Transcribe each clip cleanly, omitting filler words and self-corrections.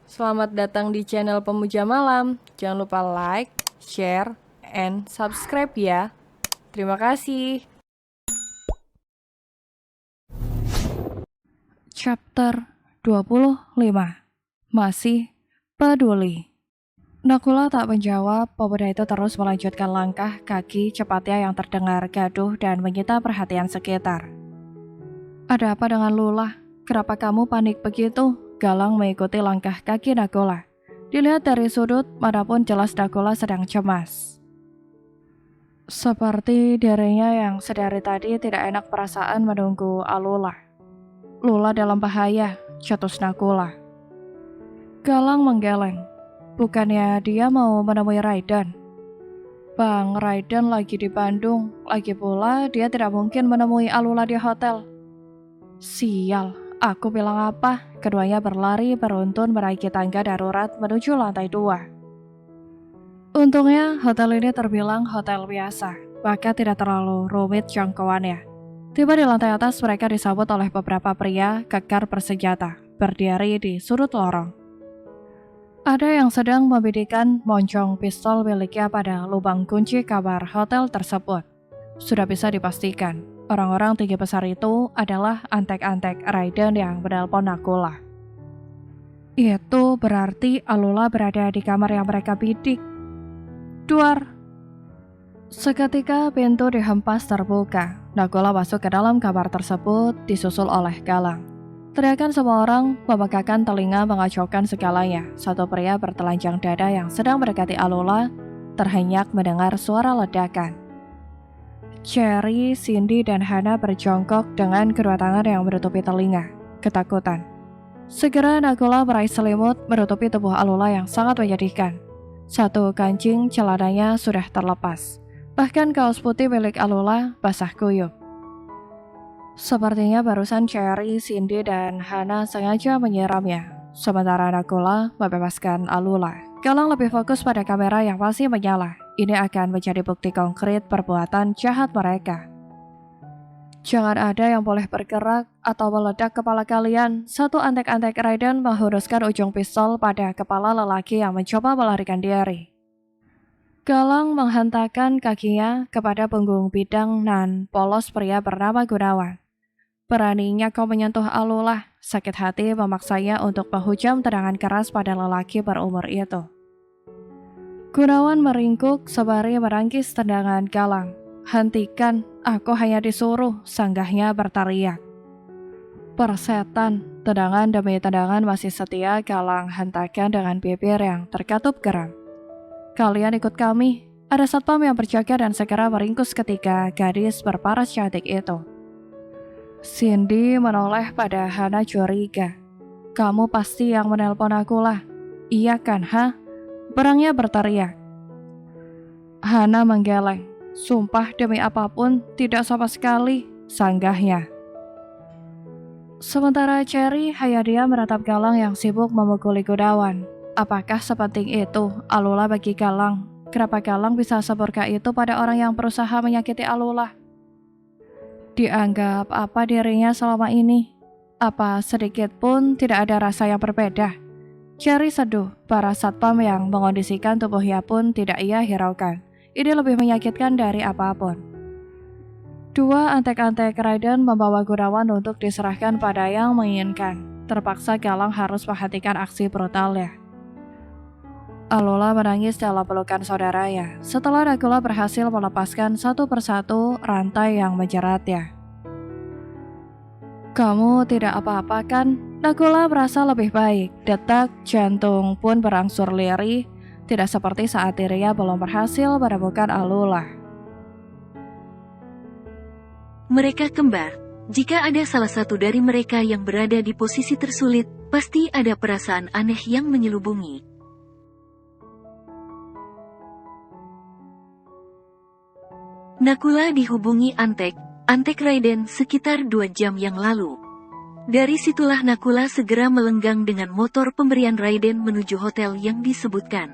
Selamat datang di channel Pemuja Malam. Jangan lupa like, share, and subscribe ya. Terima kasih. Chapter 25. Masih peduli. Nakula tak menjawab. Pemuda itu terus melanjutkan langkah kaki cepatnya yang terdengar gaduh dan menyita perhatian sekitar. Ada apa dengan Lula? Kenapa kamu panik begitu? Galang mengikuti langkah kaki Nakula. Dilihat dari sudut manapun jelas Nakula sedang cemas. Seperti dirinya yang sedari tadi tidak enak perasaan menunggu Alula. Lula dalam bahaya, cetus Nakula. Galang menggeleng. Bukannya dia mau menemui Raiden? Bang, Raiden lagi di Bandung. Lagi pula dia tidak mungkin menemui Alula di hotel. Sial, aku bilang apa? Keduanya berlari beruntun menaiki tangga darurat menuju lantai 2. Untungnya hotel ini terbilang hotel biasa, maka tidak terlalu rumit jangkauannya. Tiba di lantai atas, mereka disambut oleh beberapa pria kekar bersenjata, berdiri di sudut lorong. Ada yang sedang membidikan moncong pistol miliknya pada lubang kunci kamar hotel tersebut. Sudah bisa dipastikan, orang-orang tinggi besar itu adalah antek-antek Raiden yang menelpon Nakula. Itu berarti Alula berada di kamar yang mereka bidik. Duar! Seketika pintu dihempas terbuka. Nakula masuk ke dalam kamar tersebut disusul oleh Galang. Teriakan semua orang memegahkan telinga mengacaukan segalanya. Satu pria bertelanjang dada yang sedang mendekati Alula terhenyak mendengar suara ledakan. Cherry, Cindy, dan Hana berjongkok dengan kedua tangan yang menutupi telinga, ketakutan. Segera Nakula meraih selimut menutupi tubuh Alula yang sangat menyedihkan. Satu kancing celananya sudah terlepas. Bahkan kaos putih milik Alula basah kuyup. Sepertinya barusan Cherry, Cindy, dan Hana sengaja menyiramnya. Sementara Nakula membebaskan Alula. Galang lebih fokus pada kamera yang masih menyala. Ini akan menjadi bukti konkret perbuatan jahat mereka. Jangan ada yang boleh bergerak atau meledak kepala kalian. Satu antek-antek Raiden menghunuskan ujung pistol pada kepala lelaki yang mencoba melarikan diri. Galang menghentakkan kakinya kepada punggung bidang nan polos pria bernama Gunawan. Beraninya kau menyentuh Alula, sakit hati memaksanya untuk menghujam tendangan keras pada lelaki berumur itu. Gunawan meringkuk sembari merangkis tendangan Galang. Hentikan, aku hanya disuruh, sanggahnya berteriak. Persetan, tendangan demi tendangan masih setia Galang hentakkan dengan bibir yang terkatup geram. Kalian ikut kami, ada satpam yang berjaga dan segera meringkus ketika gadis berparas cantik itu. Cindy menoleh pada Hana curiga. Kamu pasti yang menelpon aku lah. Iya kan, ha? Berangnya berteriak. Hana menggeleng. Sumpah demi apapun, tidak sama sekali, sanggahnya. Sementara Cherry Hayadia menatap Galang yang sibuk memukuli Gunawan. Apakah sepenting itu Alula bagi Galang? Kenapa Galang bisa seburka itu pada orang yang berusaha menyakiti Alula? Dianggap apa dirinya selama ini? Apa sedikit pun tidak ada rasa yang berbeda? Cherry seduh, para satpam yang mengondisikan tubuhnya pun tidak ia hiraukan. Ini lebih menyakitkan dari apapun. Dua antek-antek Raiden membawa Gunawan untuk diserahkan pada yang menginginkan. Terpaksa Galang harus menghentikan aksi brutalnya. Alula menangis dalam pelukan saudaranya setelah Nakula berhasil melepaskan satu persatu rantai yang menjeratnya. Kamu tidak apa-apa kan? Nakula merasa lebih baik. Detak jantung pun berangsur lirih, tidak seperti saat dirinya belum berhasil menemukan Alula. Mereka kembar. Jika ada salah satu dari mereka yang berada di posisi tersulit, pasti ada perasaan aneh yang menyelubungi. Nakula dihubungi Antek Raiden sekitar 2 jam yang lalu. Dari situlah Nakula segera melenggang dengan motor pemberian Raiden menuju hotel yang disebutkan.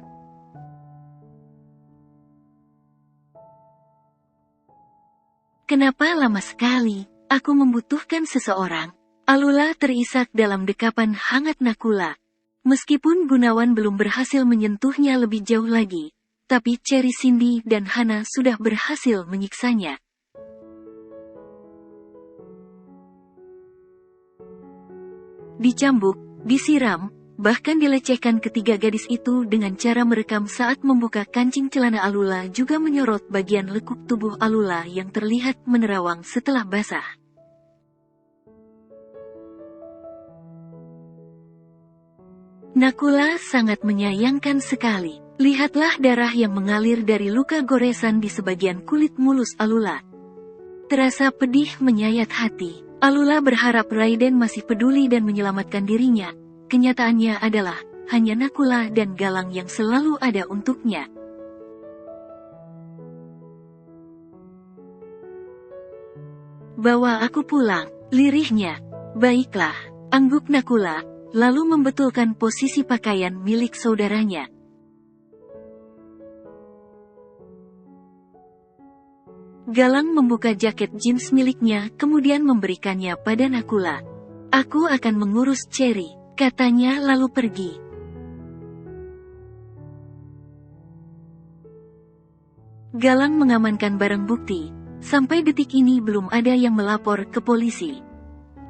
Kenapa lama sekali? Aku membutuhkan seseorang. Alula terisak dalam dekapan hangat Nakula. Meskipun Gunawan belum berhasil menyentuhnya lebih jauh lagi, tapi Cherry, Cindy, dan Hana sudah berhasil menyiksanya. Dicambuk, disiram, bahkan dilecehkan ketiga gadis itu dengan cara merekam saat membuka kancing celana Alula juga menyorot bagian lekuk tubuh Alula yang terlihat menerawang setelah basah. Nakula sangat menyayangkan sekali. Lihatlah darah yang mengalir dari luka goresan di sebagian kulit mulus Alula. Terasa pedih menyayat hati. Alula berharap Raiden masih peduli dan menyelamatkan dirinya. Kenyataannya adalah, hanya Nakula dan Galang yang selalu ada untuknya. Bawa aku pulang, lirihnya. Baiklah, angguk Nakula, lalu membetulkan posisi pakaian milik saudaranya. Galang membuka jaket jeans miliknya kemudian memberikannya pada Nakula. Aku akan mengurus Cherry, katanya lalu pergi. Galang mengamankan barang bukti. Sampai detik ini belum ada yang melapor ke polisi.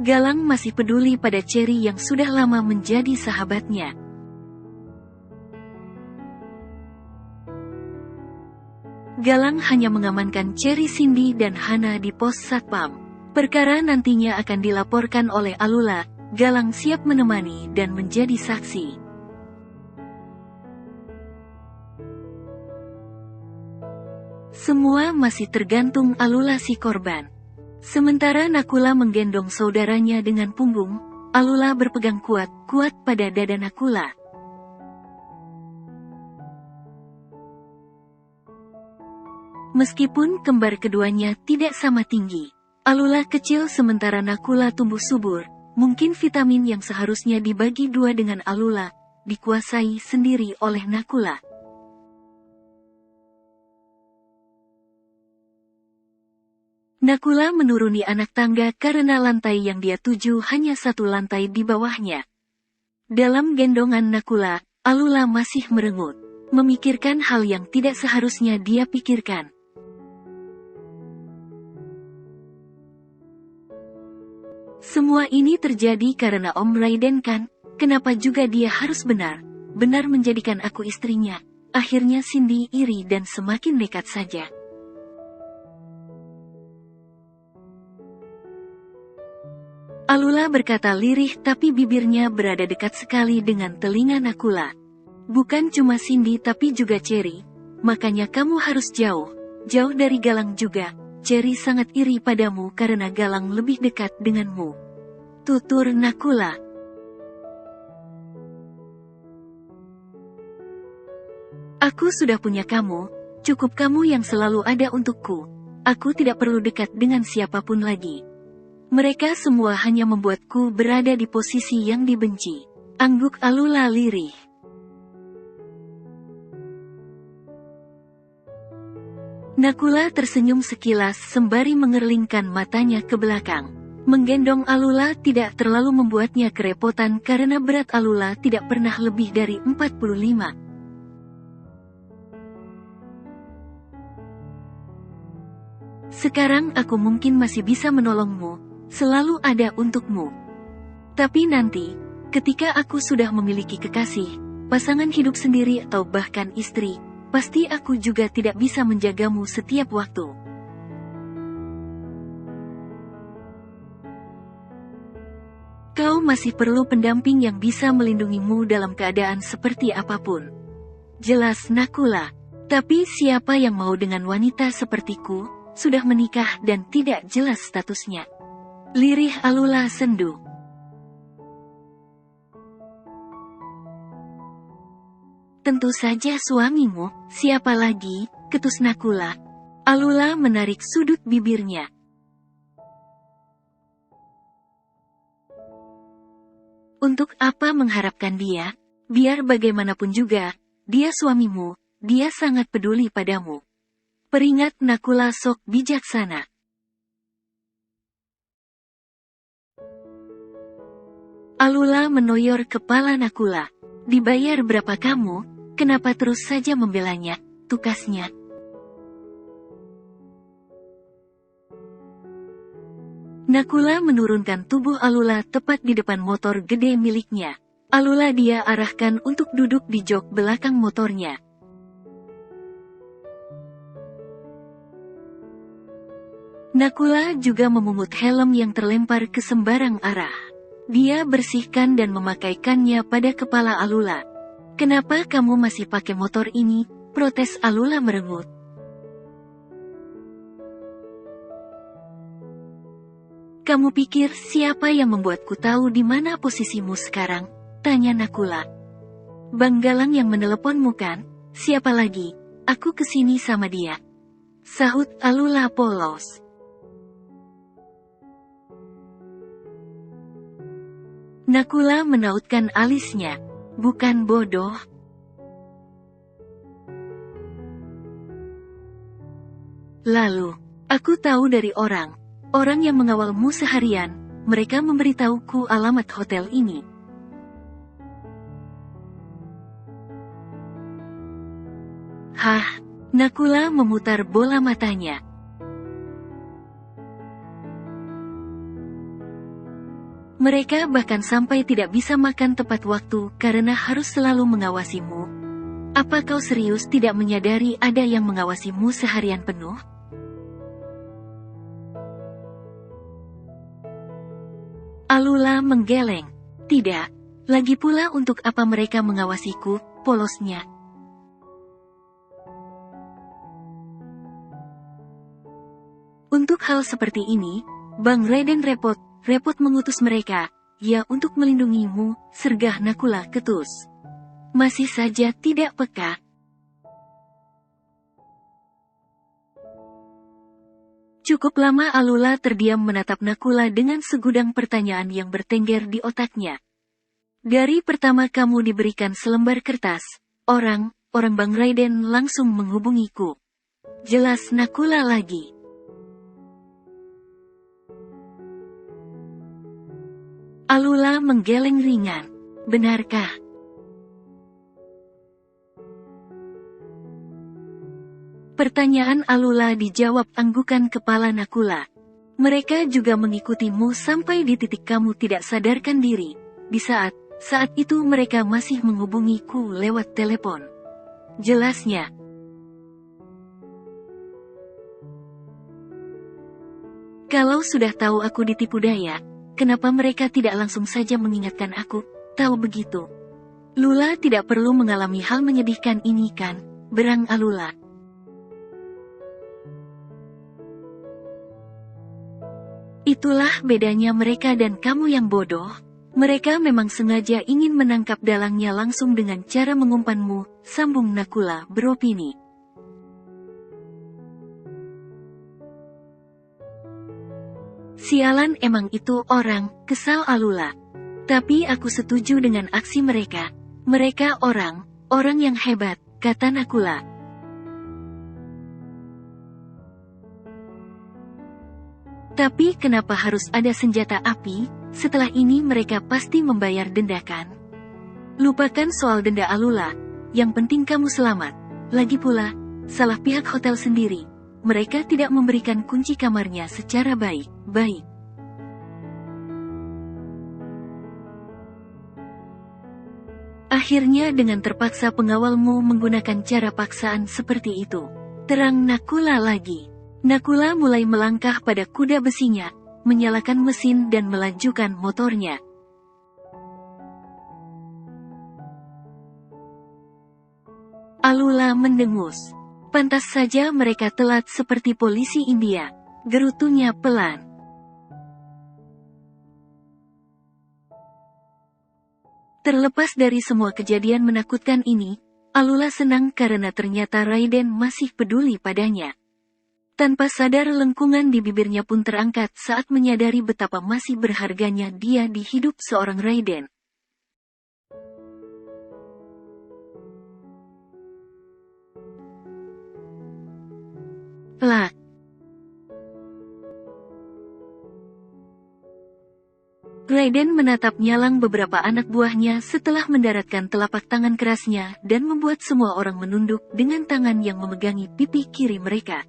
Galang masih peduli pada Cherry yang sudah lama menjadi sahabatnya. Galang hanya mengamankan Cherry, Cindy, dan Hana di pos satpam. Perkara nantinya akan dilaporkan oleh Alula. Galang siap menemani dan menjadi saksi. Semua masih tergantung Alula si korban. Sementara Nakula menggendong saudaranya dengan punggung, Alula berpegang kuat-kuat pada dada Nakula. Meskipun kembar keduanya tidak sama tinggi, Alula kecil sementara Nakula tumbuh subur, mungkin vitamin yang seharusnya dibagi dua dengan Alula, dikuasai sendiri oleh Nakula. Nakula menuruni anak tangga karena lantai yang dia tuju hanya satu lantai di bawahnya. Dalam gendongan Nakula, Alula masih merengut, memikirkan hal yang tidak seharusnya dia pikirkan. Semua ini terjadi karena Om Raiden kan? Kenapa juga dia harus benar menjadikan aku istrinya? Akhirnya Cindy iri dan semakin nekat saja. Alula berkata lirih tapi bibirnya berada dekat sekali dengan telinga Nakula. Bukan cuma Cindy tapi juga Cherry. Makanya kamu harus jauh dari Galang juga. Cherry sangat iri padamu karena Galang lebih dekat denganmu. Tutur Nakula. Aku sudah punya kamu, cukup kamu yang selalu ada untukku. Aku tidak perlu dekat dengan siapapun lagi. Mereka semua hanya membuatku berada di posisi yang dibenci. Angguk Alula lirih. Nakula tersenyum sekilas sembari mengerlingkan matanya ke belakang. Menggendong Alula tidak terlalu membuatnya kerepotan karena berat Alula tidak pernah lebih dari 45. Sekarang aku mungkin masih bisa menolongmu. Selalu ada untukmu. Tapi nanti, ketika aku sudah memiliki kekasih, pasangan hidup sendiri atau bahkan istri, pasti aku juga tidak bisa menjagamu setiap waktu. Kau masih perlu pendamping yang bisa melindungimu dalam keadaan seperti apapun. Jelas Nakula. Tapi siapa yang mau dengan wanita sepertiku, sudah menikah dan tidak jelas statusnya. Lirih Alula sendu. Tentu saja suamimu, siapa lagi, ketus Nakula. Alula menarik sudut bibirnya. Untuk apa mengharapkan dia? Biar bagaimanapun juga, dia suamimu, dia sangat peduli padamu. Peringat Nakula sok bijaksana. Alula menoyor kepala Nakula. Dibayar berapa kamu? Kenapa terus saja membelanya? Tukasnya. Nakula menurunkan tubuh Alula tepat di depan motor gede miliknya. Alula dia arahkan untuk duduk di jok belakang motornya. Nakula juga memungut helm yang terlempar ke sembarang arah. Dia bersihkan dan memakaikannya pada kepala Alula. "Kenapa kamu masih pakai motor ini?" protes Alula merengut. "Kamu pikir siapa yang membuatku tahu di mana posisimu sekarang?" tanya Nakula. "Bang Galang yang meneleponmu kan? Siapa lagi? Aku kesini sama dia," sahut Alula polos. Nakula menautkan alisnya. "Bukan bodoh. Lalu, aku tahu dari orang yang mengawalmu seharian. Mereka memberitahuku alamat hotel ini." "Hah?" Nakula memutar bola matanya. "Mereka bahkan sampai tidak bisa makan tepat waktu karena harus selalu mengawasimu. Apa kau serius tidak menyadari ada yang mengawasimu seharian penuh?" Alula menggeleng. "Tidak. Lagi pula untuk apa mereka mengawasiku?" polosnya. "Untuk hal seperti ini, Bang Raiden repot mengutus mereka, ya untuk melindungimu," sergah Nakula ketus. "Masih saja tidak peka." Cukup lama Alula terdiam menatap Nakula dengan segudang pertanyaan yang bertengger di otaknya. "Dari pertama kamu diberikan selembar kertas, orang Bang Raiden langsung menghubungiku," jelas Nakula lagi. Alula menggeleng ringan. "Benarkah?" Pertanyaan Alula dijawab anggukan kepala Nakula. "Mereka juga mengikutimu sampai di titik kamu tidak sadarkan diri. Di saat itu mereka masih menghubungiku lewat telepon," jelasnya. "Kalau sudah tahu aku ditipu daya, kenapa mereka tidak langsung saja mengingatkan aku? Tahu begitu, Lula tidak perlu mengalami hal menyedihkan ini kan?" berang Alula. "Itulah bedanya mereka dan kamu yang bodoh. Mereka memang sengaja ingin menangkap dalangnya langsung dengan cara mengumpanmu," sambung Nakula beropini. "Sialan emang itu orang," kesal Alula. "Tapi aku setuju dengan aksi mereka. Mereka orang yang hebat," kata Nakula. "Tapi kenapa harus ada senjata api? Setelah ini mereka pasti membayar denda kan?" "Lupakan soal denda Alula. Yang penting kamu selamat. Lagi pula, salah pihak hotel sendiri. Mereka tidak memberikan kunci kamarnya secara baik-baik." "Akhirnya dengan terpaksa pengawalmu menggunakan cara paksaan seperti itu," terang Nakula lagi. Nakula mulai melangkah pada kuda besinya, menyalakan mesin dan melajukan motornya. Alula mendengus. "Pantas saja mereka telat seperti polisi India," gerutunya pelan. Terlepas dari semua kejadian menakutkan ini, Alula senang karena ternyata Raiden masih peduli padanya. Tanpa sadar lengkungan di bibirnya pun terangkat saat menyadari betapa masih berharganya dia di hidup seorang Raiden. Raiden menatap nyalang beberapa anak buahnya setelah mendaratkan telapak tangan kerasnya dan membuat semua orang menunduk dengan tangan yang memegangi pipi kiri mereka.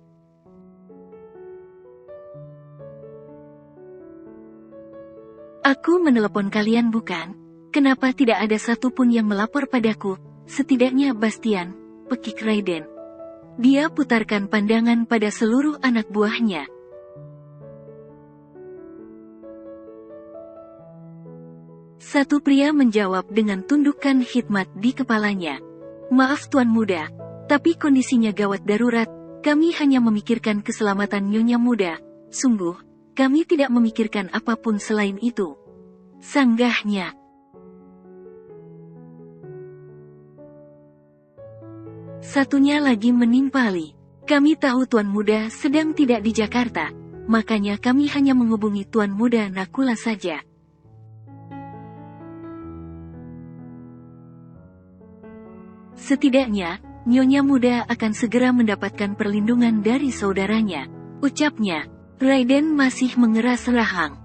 Aku menelepon kalian bukan? Kenapa tidak ada satupun yang melapor padaku? Setidaknya Bastian, pekik Raiden. Dia putarkan pandangan pada seluruh anak buahnya. Satu pria menjawab dengan tundukan khidmat di kepalanya. Maaf Tuan Muda, tapi kondisinya gawat darurat, kami hanya memikirkan keselamatan Nyonya Muda. Sungguh, kami tidak memikirkan apapun selain itu. Sanggahnya. Satunya lagi menimpali. Kami tahu Tuan Muda sedang tidak di Jakarta, makanya kami hanya menghubungi Tuan Muda Nakula saja. Setidaknya, Nyonya Muda akan segera mendapatkan perlindungan dari saudaranya, ucapnya. Raiden masih mengeras rahang.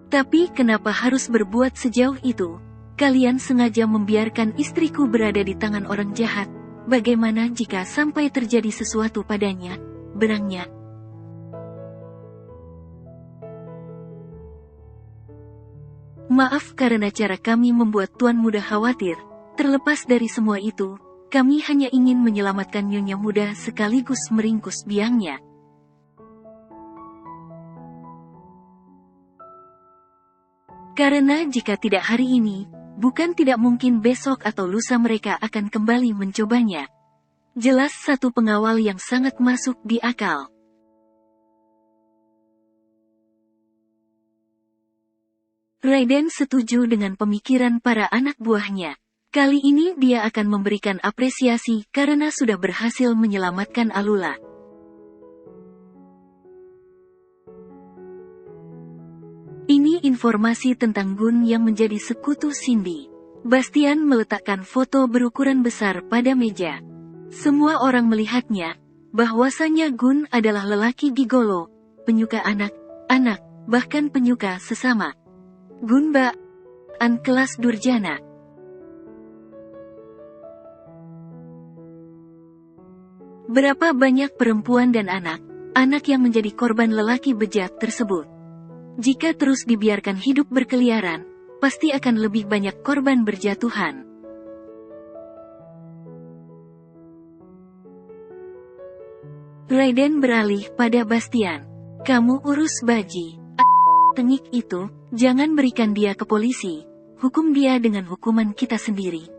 Tapi kenapa harus berbuat sejauh itu? Kalian sengaja membiarkan istriku berada di tangan orang jahat. Bagaimana jika sampai terjadi sesuatu padanya? Berangnya. Maaf karena cara kami membuat Tuan Muda khawatir. Terlepas dari semua itu, kami hanya ingin menyelamatkan Nyonya Muda sekaligus meringkus biangnya. Karena jika tidak hari ini, bukan tidak mungkin besok atau lusa mereka akan kembali mencobanya. Jelas satu pengawal yang sangat masuk di akal. Raiden setuju dengan pemikiran para anak buahnya. Kali ini dia akan memberikan apresiasi karena sudah berhasil menyelamatkan Alula. Ini informasi tentang Gun yang menjadi sekutu Cindy. Bastian meletakkan foto berukuran besar pada meja. Semua orang melihatnya, bahwasanya Gun adalah lelaki gigolo, penyuka anak-anak, bahkan penyuka sesama. Gun An kelas durjana. Berapa banyak perempuan dan anak yang menjadi korban lelaki bejat tersebut? Jika terus dibiarkan hidup berkeliaran, pasti akan lebih banyak korban berjatuhan. Raiden beralih pada Bastian. Kamu urus Baji. Tengik itu, jangan berikan dia ke polisi. Hukum dia dengan hukuman kita sendiri.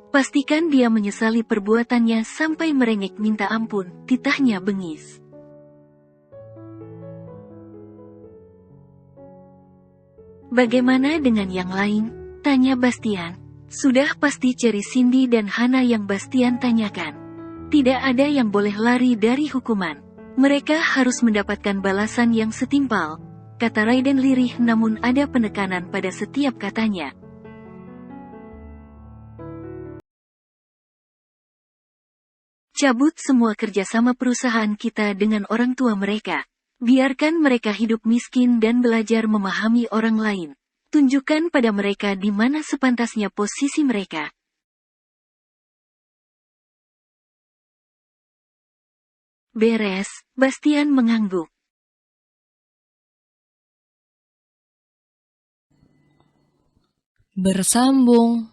Pastikan dia menyesali perbuatannya sampai merengek minta ampun, titahnya bengis. Bagaimana dengan yang lain? Tanya Bastian. Sudah pasti cari Cindy dan Hana yang Bastian tanyakan. Tidak ada yang boleh lari dari hukuman. Mereka harus mendapatkan balasan yang setimpal, kata Raiden lirih namun ada penekanan pada setiap katanya. Cabut semua kerjasama perusahaan kita dengan orang tua mereka. Biarkan mereka hidup miskin dan belajar memahami orang lain. Tunjukkan pada mereka di mana sepantasnya posisi mereka. Beres, Bastian mengangguk. Bersambung.